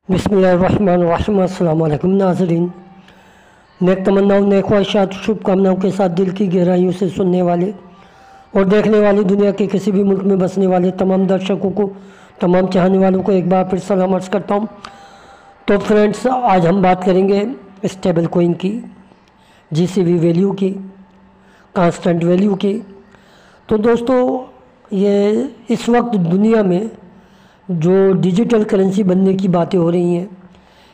बिस्मिल्लाहिर्रहमानिर्रहीम। अस्सलाम वालेकुम नाज़रीन। नेक तमन्नाओं, नेक ख्वाहिशात, शुभकामनाओं के साथ दिल की गहराइयों से सुनने वाले और देखने वाली दुनिया के किसी भी मुल्क में बसने वाले तमाम दर्शकों को, तमाम चाहने वालों को एक बार फिर सलाम अर्ज़ करता हूँ। तो फ्रेंड्स, आज हम बात करेंगे स्टेबल कोइन की, जीसीवी वैल्यू की, कांस्टेंट वैल्यू की। तो दोस्तों, ये इस वक्त दुनिया में जो डिजिटल करेंसी बनने की बातें हो रही हैं,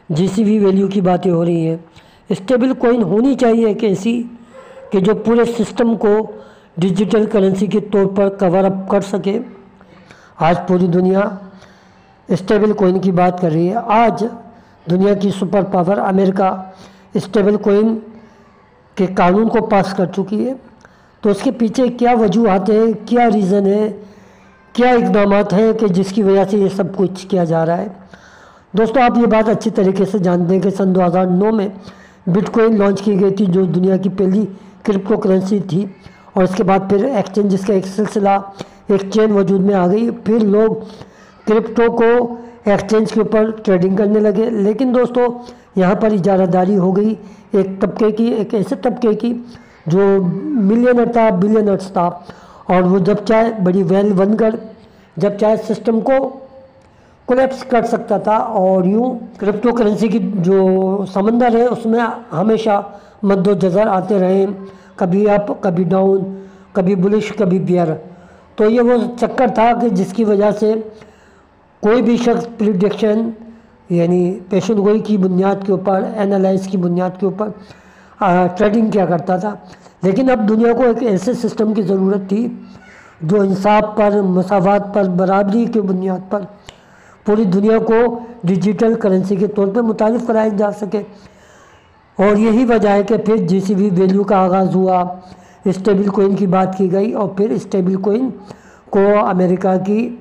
जीसीवी वैल्यू की बातें हो रही हैं, स्टेबल कोइन होनी चाहिए एक ऐसी कि जो पूरे सिस्टम को डिजिटल करेंसी के तौर पर कवर अप कर सके। आज पूरी दुनिया स्टेबल कोइन की बात कर रही है। आज दुनिया की super power America stable coin के कानून को पास कर चुकी है। तो उसके पीछे क्या वजूहत है, क्या रीज़न है, क्या इक़दाम हैं कि जिसकी वजह से ये सब कुछ किया जा रहा है। दोस्तों, आप ये बात अच्छी तरीके से जानते हैं कि सन 2009 में बिटकॉइन लॉन्च की गई थी, जो दुनिया की पहली क्रिप्टो करेंसी थी। और इसके बाद फिर एक्सचेंजेस का एक सिलसिला, एक चेन वजूद में आ गई। फिर लोग क्रिप्टो को एक्सचेंज के ऊपर ट्रेडिंग करने लगे। लेकिन दोस्तों, यहाँ पर इजारादारी हो गई एक तबके की, एक ऐसे तबके की जो मिलियनर था, बिलियनर्स था। और वो जब चाहे बड़ी वेल बनकर जब चाहे सिस्टम को कोलैप्स कर सकता था। और यूँ क्रिप्टो करेंसी की जो समंदर है उसमें हमेशा मद्दोजज़र आते रहे, कभी अप कभी डाउन, कभी बुलिश कभी बियर। तो ये वो चक्कर था कि जिसकी वजह से कोई भी शख्स प्रिडिक्शन यानी पेशेनगोई की बुनियाद के ऊपर, एनालाइज की बुनियाद के ऊपर ट्रेडिंग किया करता था। लेकिन अब दुनिया को एक ऐसे सिस्टम की ज़रूरत थी जो इंसाफ पर, मसावात पर, बराबरी की बुनियाद पर पूरी दुनिया को डिजिटल करेंसी के तौर पर मुतारिफ़ कराया जा सके। और यही वजह है कि फिर जीसीवी वैल्यू का आगाज़ हुआ, स्टेबल कोइन की बात की गई। और फिर स्टेबल कोइन को अमेरिका की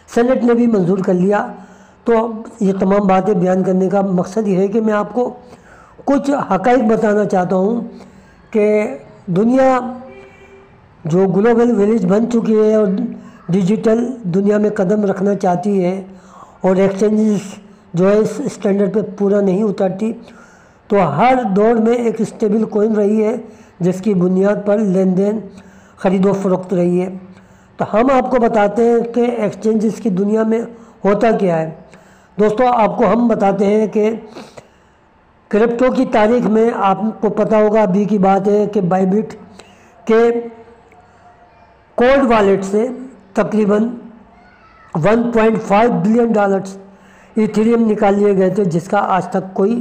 सेनेट ने भी मंजूर कर लिया। तो ये तमाम बातें बयान करने का मकसद ये है कि मैं आपको कुछ हक़ाइक़ बताना चाहता हूँ कि दुनिया जो ग्लोबल विलेज बन चुकी है और डिजिटल दुनिया में कदम रखना चाहती है और एक्सचेंजेस जो है इस स्टैंडर्ड पे पूरा नहीं उतरती, तो हर दौर में एक स्टेबल कोइन रही है जिसकी बुनियाद पर लेन देन, ख़रीद व फ़रोख्त रही है। तो हम आपको बताते हैं कि एक्सचेंजेस की दुनिया में होता क्या है। दोस्तों, आपको हम बताते हैं कि क्रिप्टो की तारीख में आपको पता होगा, अभी की बात है कि बाइबिट के कोल्ड वॉलेट से तकरीबन 1.5 बिलियन डॉलर्स इथेरियम निकाल लिए गए थे, जिसका आज तक कोई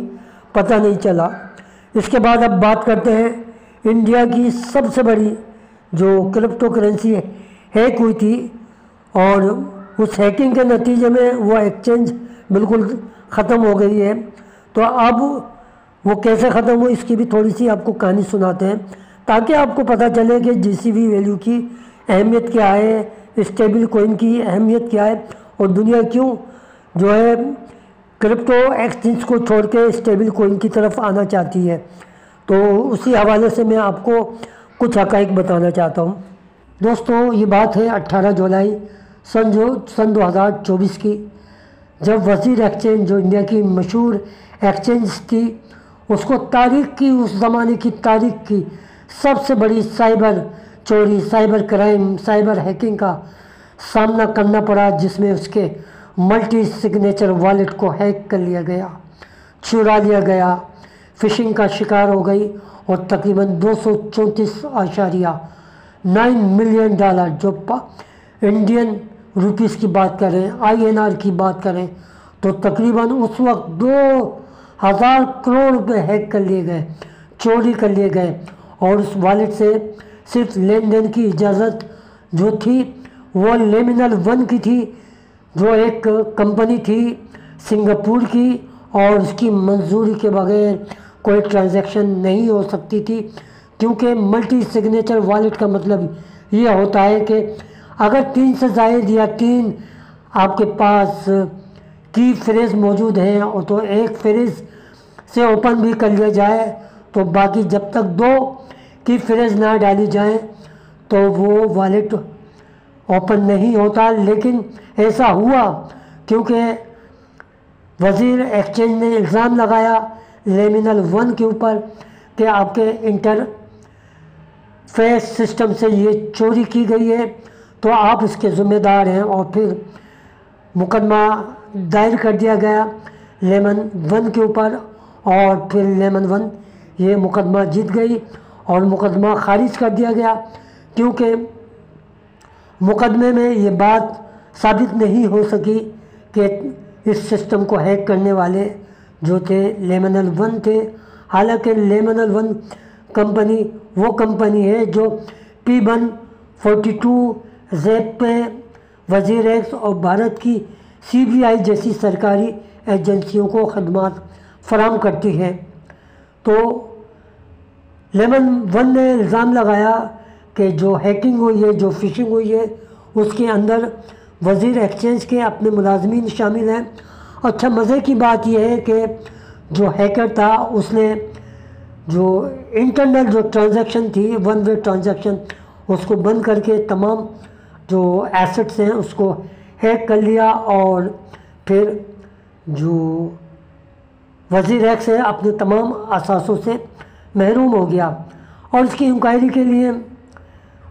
पता नहीं चला। इसके बाद अब बात करते हैं इंडिया की सबसे बड़ी जो क्रिप्टो करेंसी हैक हुई थी, और उस हैकिंग के नतीजे में वो एक्सचेंज बिल्कुल ख़त्म हो गई है। तो अब वो कैसे ख़त्म हुई, इसकी भी थोड़ी सी आपको कहानी सुनाते हैं, ताकि आपको पता चले कि जीसीवी वैल्यू की अहमियत क्या है, स्टेबल कोइन की अहमियत क्या है, और दुनिया क्यों जो है क्रिप्टो एक्सचेंज को छोड़ के स्टेबल कोइन की तरफ आना चाहती है। तो उसी हवाले से मैं आपको कुछ हक़ाइक़ बताना चाहता हूँ। दोस्तों, ये बात है 18 जुलाई सन 2024 की, जब वज़ीर एक्सचेंज, जो इंडिया की मशहूर एक्सचेंज थी, उसको तारीख़ की, उस ज़माने की तारीख़ की सबसे बड़ी साइबर चोरी, साइबर क्राइम, साइबर हैकिंग का सामना करना पड़ा, जिसमें उसके मल्टी सिग्नेचर वॉलेट को हैक कर लिया गया, चुरा लिया गया, फिशिंग का शिकार हो गई। और तकरीबन 234.9 मिलियन डॉलर, जो इंडियन रुपीस की बात करें, INR की बात करें, तो तकरीबन उस वक्त 2000 करोड़ रुपए हैक कर लिए गए, चोरी कर लिए गए। और उस वॉलेट से सिर्फ लेन देन की इजाज़त जो थी वो लेमिनल वन की थी, जो एक कंपनी थी सिंगापुर की, और उसकी मंजूरी के बगैर कोई ट्रांजैक्शन नहीं हो सकती थी। क्योंकि मल्टी सिग्नेचर वॉलेट का मतलब ये होता है कि अगर 3 से ज़ायद या 3 आपके पास की फ्रेज़ मौजूद हैं, और तो एक फ्रेज़ से ओपन भी कर लिया जाए, तो बाकी जब तक 2 की फ्रेज़ ना डाली जाए तो वो वॉलेट ओपन नहीं होता। लेकिन ऐसा हुआ क्योंकि वज़ीर एक्सचेंज ने इल्ज़ाम लगाया लेमिनल वन के ऊपर कि आपके इंटरफेस सिस्टम से ये चोरी की गई है, तो आप इसके ज़िम्मेदार हैं। और फिर मुकदमा दायर कर दिया गया लेमन वन के ऊपर, और फिर लेमन वन ये मुकदमा जीत गई और मुकदमा खारिज कर दिया गया, क्योंकि मुकदमे में ये बात साबित नहीं हो सकी कि इस सिस्टम को हैक करने वाले जो थे लेमिनल वन थे। हालांकि लेमिनल वन कंपनी वो कंपनी है जो P142 ज़ैप पे वज़ीर एक्स और भारत की CBI जैसी सरकारी एजेंसियों को खदमात फराहम करती है। तो लेमन वन ने इल्ज़ाम लगाया कि जो हैकिंग हुई है, जो फ़िशिंग हुई है, उसके अंदर वज़ीर एक्सचेंज के अपने मुलाजमीन शामिल हैं। अच्छा, मज़े की बात यह है कि जो हैकर था उसने जो इंटरनल जो ट्रांजैक्शन थी, वन वे ट्रांजैक्शन, उसको बंद करके तमाम जो एसेट्स हैं उसको हैक कर लिया, और फिर जो वज़ीर एक्स है अपने तमाम असासों से महरूम हो गया। और इसकी इंक्वायरी के लिए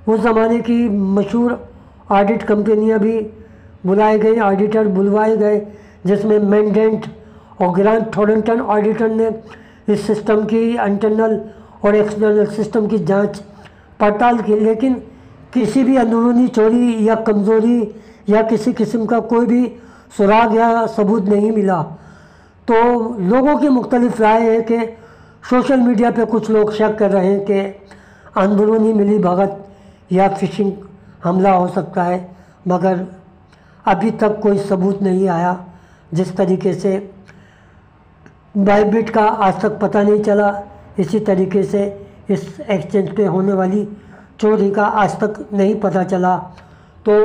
उस ज़माने की मशहूर ऑडिट कंपनियां भी बुलाए गए, ऑडिटर बुलवाए गए, जिसमें मैंडेंट और ग्रांट थॉर्नटन ऑडिटर ने इस सिस्टम की इंटरनल और एक्सटर्नल सिस्टम की जांच पड़ताल की, लेकिन किसी भी अंदरूनी चोरी या कमज़ोरी या किसी किस्म का कोई भी सुराग या सबूत नहीं मिला। तो लोगों की मुख्तलिफ राय है कि सोशल मीडिया पे कुछ लोग शक कर रहे हैं कि अंदरूनी मिली भगत या फिशिंग हमला हो सकता है, मगर अभी तक कोई सबूत नहीं आया। जिस तरीके से बाइबिट का आज तक पता नहीं चला, इसी तरीके से इस एक्सचेंज पे होने वाली चोरी का आज तक नहीं पता चला। तो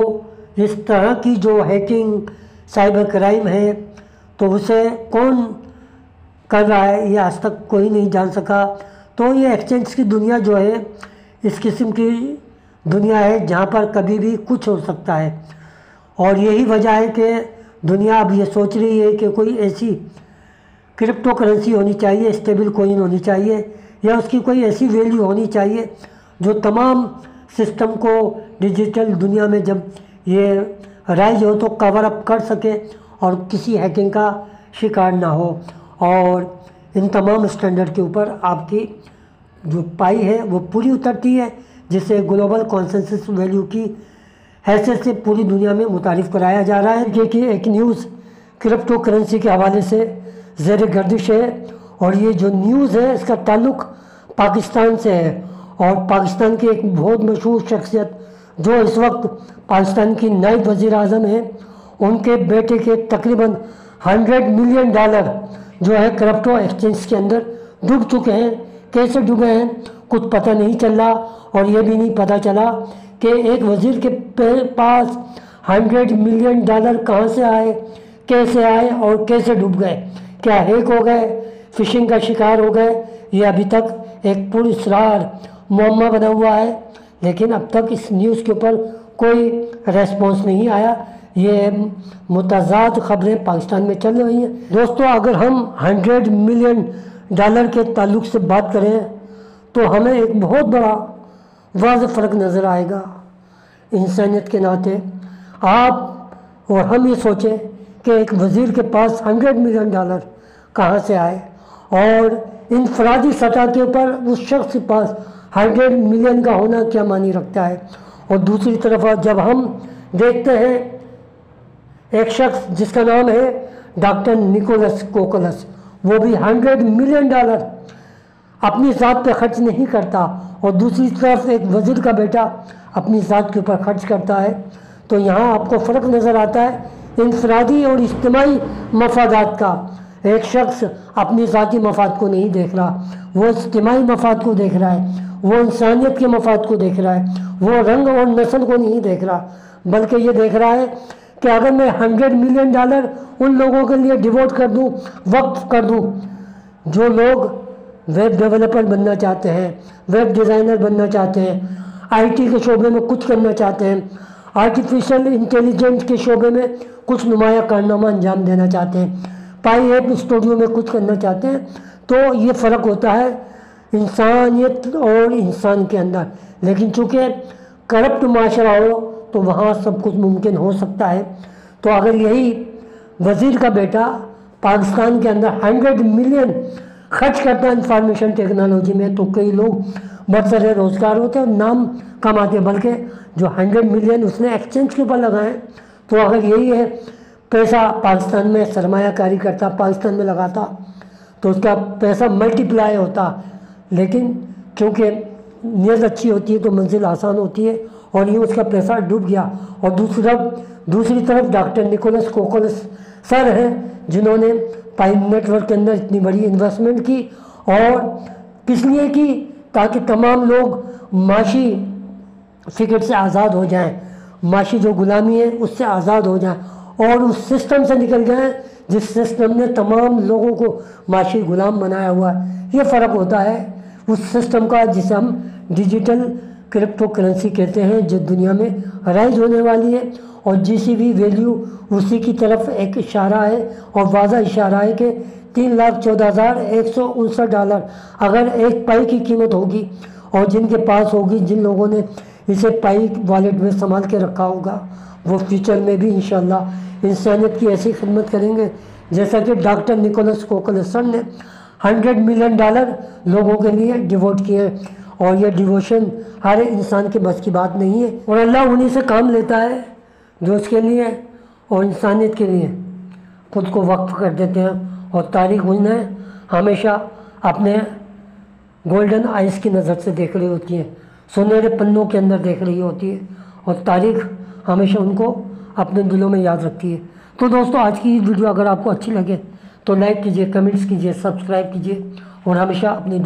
इस तरह की जो हैकिंग साइबर क्राइम है, तो उसे कौन कर रहा है ये आज तक कोई नहीं जान सका। तो ये एक्सचेंज की दुनिया जो है इस किस्म की दुनिया है जहाँ पर कभी भी कुछ हो सकता है, और यही वजह है कि दुनिया अब ये सोच रही है कि कोई ऐसी क्रिप्टो करेंसी होनी चाहिए, स्टेबल कॉइन होनी चाहिए, या उसकी कोई ऐसी वैल्यू होनी चाहिए जो तमाम सिस्टम को डिजिटल दुनिया में जब ये राइज हो तो कवर अप कर सके और किसी हैकिंग का शिकार ना हो, और इन तमाम स्टैंडर्ड के ऊपर आपकी जो पाई है वो पूरी उतरती है, जिसे ग्लोबल कॉन्सेंसस वैल्यू की हैसियत से पूरी दुनिया में मुतारिफ़ कराया जा रहा है। कि एक न्यूज़ क्रिप्टो करेंसी के हवाले से ज़ेर गर्दिश है, और ये जो न्यूज़ है इसका ताल्लुक़ पाकिस्तान से है, और पाकिस्तान की एक बहुत मशहूर शख्सियत जो इस वक्त पाकिस्तान की नायब वज़ीर आज़म है, उनके बेटे के तकरीबन $100 मिलियन जो है क्रिप्टो एक्सचेंज के अंदर डूब चुके हैं। कैसे डूबे हैं कुछ पता नहीं चल रहा, और ये भी नहीं पता चला कि एक वज़ीर के पास $100 मिलियन कहाँ से आए, कैसे आए और कैसे डूब गए। क्या हैक हो गए, फिशिंग का शिकार हो गए, ये अभी तक एक पुरअसरार मुअम्मा बना हुआ है। लेकिन अब तक इस न्यूज़ के ऊपर कोई रेस्पॉन्स नहीं आया। ये मुतज़ाद ख़बरें पाकिस्तान में चल रही हैं। दोस्तों, अगर हम $100 मिलियन के ताल्लुक़ से बात करें तो हमें एक बहुत बड़ा वाज़ेह फ़र्क नज़र आएगा। इंसानियत के नाते आप और हम ये सोचें कि एक वज़ीर के पास $100 मिलियन कहाँ से आए, और इनफरादी सतह के ऊपर उस शख्स के पास $100 मिलियन का होना क्या मानी रखता है। और दूसरी तरफ जब हम देखते हैं एक शख्स जिसका नाम है डॉक्टर निकोलस कोकोलस, वो भी $100 मिलियन अपनी ज़ात पे खर्च नहीं करता, और दूसरी तरफ एक वज़ीर का बेटा अपनी ज़ात के ऊपर खर्च करता है। तो यहाँ आपको फ़र्क नज़र आता है इनफरादी और इज्तिमाई मफादात का। एक शख्स अपनी ज़ाती मफाद को नहीं देख रहा, वो इज्तिमाई मफाद को देख रहा है, वो इंसानियत के मफाद को देख रहा है, वो रंग और नस्ल को नहीं देख रहा, बल्कि ये देख रहा है कि अगर मैं $100 मिलियन उन लोगों के लिए डिवोट कर दूँ, वक्फ कर दूँ, जो लोग वेब डेवलपर बनना चाहते हैं, वेब डिज़ाइनर बनना चाहते हैं, आईटी के शोबे में कुछ करना चाहते हैं, आर्टिफिशियल इंटेलिजेंस के शोबे में कुछ नुमाया कारनामा अंजाम देना चाहते हैं, पाई ऐप स्टूडियो में कुछ करना चाहते हैं, तो ये फ़र्क होता है इंसानियत और इंसान के अंदर। लेकिन चूँकि करप्ट माशरा हो तो वहाँ सब कुछ मुमकिन हो सकता है। तो अगर यही वज़ीर का बेटा पाकिस्तान के अंदर 100 मिलियन खर्च करता है इंफॉर्मेशन टेक्नोलॉजी में, तो कई लोग बरसरे रोज़गार होते हैं, नाम कमाते हैं। बल्कि जो 100 मिलियन उसने एक्सचेंज के ऊपर लगाए, तो अगर यही है पैसा पाकिस्तान में सरमायाकारी करता, पाकिस्तान में लगाता, तो उसका पैसा मल्टीप्लाई होता। लेकिन क्योंकि नीयत अच्छी होती है तो मंजिल आसान होती है, और ये उसका पैसा डूब गया। और दूसरी तरफ डॉक्टर निकोलस कोकोलस सर हैं, जिन्होंने पाइन नेटवर्क के अंदर इतनी बड़ी इन्वेस्टमेंट की, और किस लिए की, ताकि तमाम लोग माशी फिक्र से आज़ाद हो जाएं, माशी जो गुलामी है उससे आज़ाद हो जाएं, और उस सिस्टम से निकल जाएं जिस सिस्टम ने तमाम लोगों को माशी गुलाम बनाया हुआ है। ये फ़र्क होता है उस सिस्टम का जिसे हम डिजिटल क्रिप्टो करेंसी कहते हैं, जो दुनिया में राइज होने वाली है। और GCV वैल्यू उसी की तरफ एक इशारा है, और वाज़ा इशारा है कि $3,14,159 अगर एक पाई की कीमत होगी, और जिनके पास होगी, जिन लोगों ने इसे पाई वॉलेट में संभाल के रखा होगा, वो फ्यूचर में भी इंशाल्लाह इंसानियत की ऐसी खिदमत करेंगे जैसा कि डॉक्टर निकोलस कोकोलस ने $100 मिलियन लोगों के लिए डिवोट किए। और ये डिवोशन हर इंसान के बस की बात नहीं है, और अल्लाह उन्हीं से काम लेता है जो उसके लिए और इंसानियत के लिए खुद को वक्फ कर देते हैं। और तारीख उन्हें हमेशा अपने गोल्डन आइज़ की नज़र से देख रही होती है, सुनहरे पन्नों के अंदर देख रही होती है, और तारीख हमेशा उनको अपने दिलों में याद रखती है। तो दोस्तों, आज की वीडियो अगर आपको अच्छी लगे तो लाइक कीजिए, कमेंट्स कीजिए, सब्सक्राइब कीजिए, और हमेशा अपनी